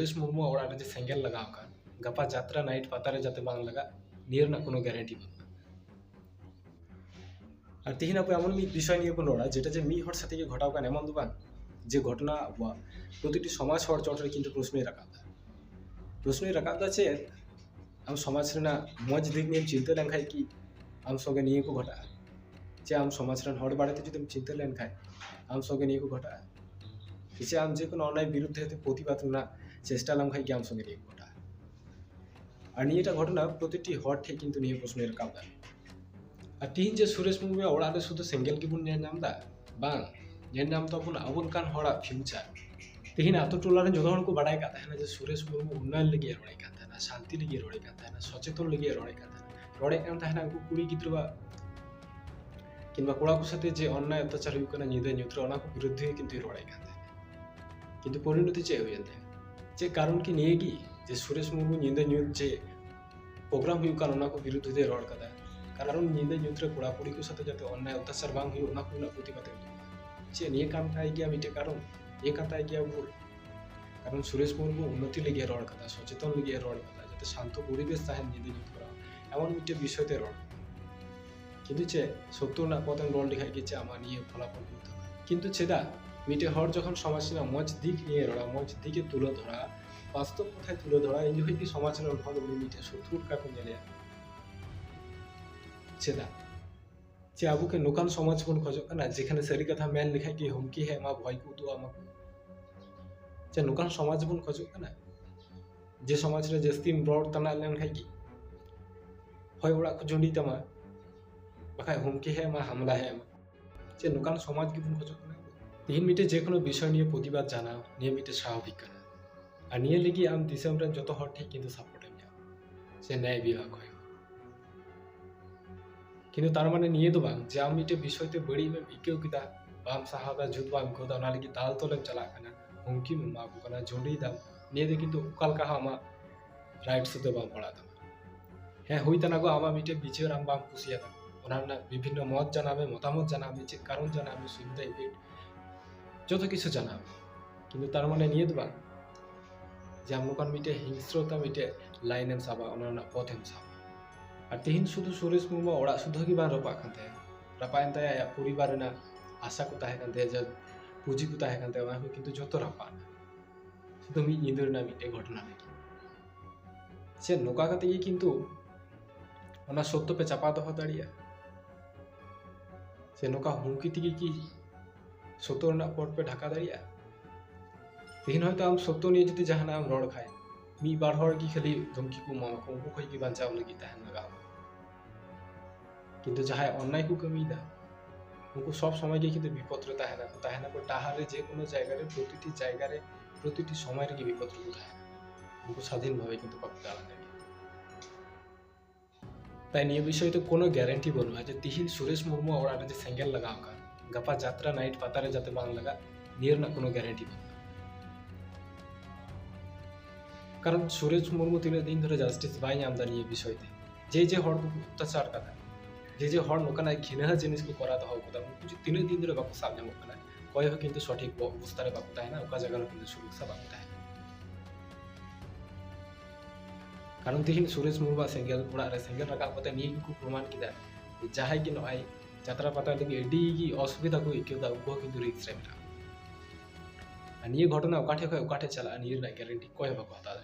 सुरेश मुर्मू और जे सेंगेल लगा गपा जात्रा नाइट पता जाते बांग लगा नियर ना कोनो ग्यारंटी बानुआ और तेहन आप एमन मिद विषय निये बन रड़ा जेटा जे मिद हर साथे गे घटाव कान एमन दो बांग जे घटना आबुआ प्रतिटी समाज हर चट रे किन्तु प्रश्नई राकाबदा चे आम समाज रेना मज दिक निये चिंता लेनखाय कि आम संगे निये को घटा चे आम समाज रेन हर बारेते जुदि चिंता लेनखाय आम संगे निये को घटा चे आम जे कोनो अन्याय बिरुद्धे प्रतिबाद रेना चेष्टा लेनखाय कि आम संगे निये को घटा और नियेटा घटना प्रतिटी हर ठे किन्तु निये प्रश्नई राकाबदा और तीन जे सुरेश मुर्मू ओड़ा रे शुधु सेंगेल गिबुन नेल नामदा बांग नेल नाम तबुन आबुन कान हड़ा फ्यूचर तेहन आतो टोला रे जोदो हन को बाडाय काता है जे सुरेश मुर्मू उन्नयन लगे रोड़े काता है शांति लगे रोड़े काता है सचेतन लगे रोड़े काता है रोड़े काता है उनको कुड़ी गिद्रवा किंबा कोड़ा को साथे जे अन्याय अत्याचार हुई कना निदे न्यूत्र ओना को विरुद्ध किंतु रोड़े काता है किंतु परिणति चे होयते जे कारण की नियेगी जे सुरेश मुर्मू निदे न्यूज जे प्रोग्राम हुई कना ओना को विरुद्ध दे रोड़ काता कारण निदे न्यूत्र कोड़ा कुड़ी को साथे जाते अन्याय अत्याचार बांग हुई ओना को प्रतिबाद चे निये काम थाय गया मिटे कारण ये कथा गया भूल कारण सुरेश मुर्मू उन्नति लगे रोड़ कथा सचेतन लगे रोड़ कथा जाते शांत परिवेश ताहेन निदे न्यूज करा एमन मिटे विषयते रोड़ किन्तु चे सत्तर ना पतन रोड़ लिखाय गे चे आमा निये फलाफल हुई किन्तु चेदा मिटे हर जखन समाज ना मज दिक निये रोड़ा मज दिके तुले धरा वास्तव कथाय तुले धरा इन हय कि समाज रे हर मिटे शत्रुर का को नेले चेदा चे आबू के नोकान समाज बन खोजो कना जेखाने सारी कथा मेन लिखाय कि हुमकी है मा भय को तो आमा चे नोकान समाज बन खोजो कना जे समाज रे जस्ती रोड़ तना लेन खाय कि होय ओड़ा को जुंडी तमा बखाय हुमकी है मा हमला है मा चे नोकान समाज के बन खोजो कना तीन मिटे जे कोनो विषय निये प्रतिबाद जाना निये मिटे स्वाभाविक कना आ निये लगी आम दिसम रे जतो हर ठीक किन्तु सपोर्ट एम से न्याय विभाग होय किन्तु तार माने निये दो बांग जे आम मिटे विषयते बड़ी में इकेउ किदा बाम साहाबा जुद बाम कोदा ना लगी दाल तोलेम चला कना हुमकी में मागु कना जोंडी दाम निये दे किन्तु उकाल का आमा राइट सुते बाम पड़ा था है हुई तना को आमा मिटे बिचार आम बाम कुसिया था ओनाना विभिन्न मत जानाबे मतामत जानाबे जे कारण जानाबे सुविधा इफेक्ट जतो किछु जानाबे किन्तु तार माने निये दो बांग जे आम लोकान मिटे हिंस्रता मिटे लाइन एम साबा ओनाना पथ एम साबा और तेहन शुधु सुरेश मुर्मू ओड़ा शुधु की बार रपा कान रपायन ताय आया परिवार ना आशा को ताहे कान जे पुंजी को ताहे कान ओना किन्तु जतो रपाना शुधु मी निदर ना मिटे घटना लगी से नोका काते ये किन्तु ओना सत्य पे चापा दो दाड़िया से नोका हुमकी तिगे की सत्य ना पट पे ढाका दाड़िया तेहन हयतो आम सत्य निये जदि जहाना आम रोड़ खाय मी बार हर की खाली धमकी को मामा को उनको की बांचाव लगी ताहेन लगा किन्तु जहाय अन्याय को कमीदा उनको सब समय के किन्तु विपद रे ताहेना को टाहारे जे कोनो जायगा रे प्रतिटी समय रे विपद रे ताहेना उनको स्वाधीन भावे किन्तु पाक दाड़ा लागे ताई निये विषय तो कोनो ग्यारंटी बनुआ जे तिहिन सुरेश मुर्मू ओड़ा रे जे सेंगेल लगाव का गपा जात्रा नाइट पता रे जाते बांग लगा नियर ना कोनो ग्यारंटी बनुआ कारण सुरेश मुर्मू तीन दिन धरे जस्टिस बाय नाम दानी विषय जे जे हर अत्याचार कथा जे हर नोकाना घिना जिनिस को करा दो कदा उनको तीन दिन धरे बाको सामने मकना कय हो किन्तु सठिक अवस्था रे बाको ताहेना ओका जगह किन्तु सुरक्षा बाको ताहेना कारण तिहिन सुरेश मुर्मू सेंगेल ओड़ा रे सेंगेल रका पते नि को प्रमाण किदा जहाय कि नय जात्रा पता लगी एडी की असुविधा को इकेदा उनको किन्तु रिक्स रे मेरा निये घटना ओकाठे चला निये ना ग्यारंटी कय बाको हता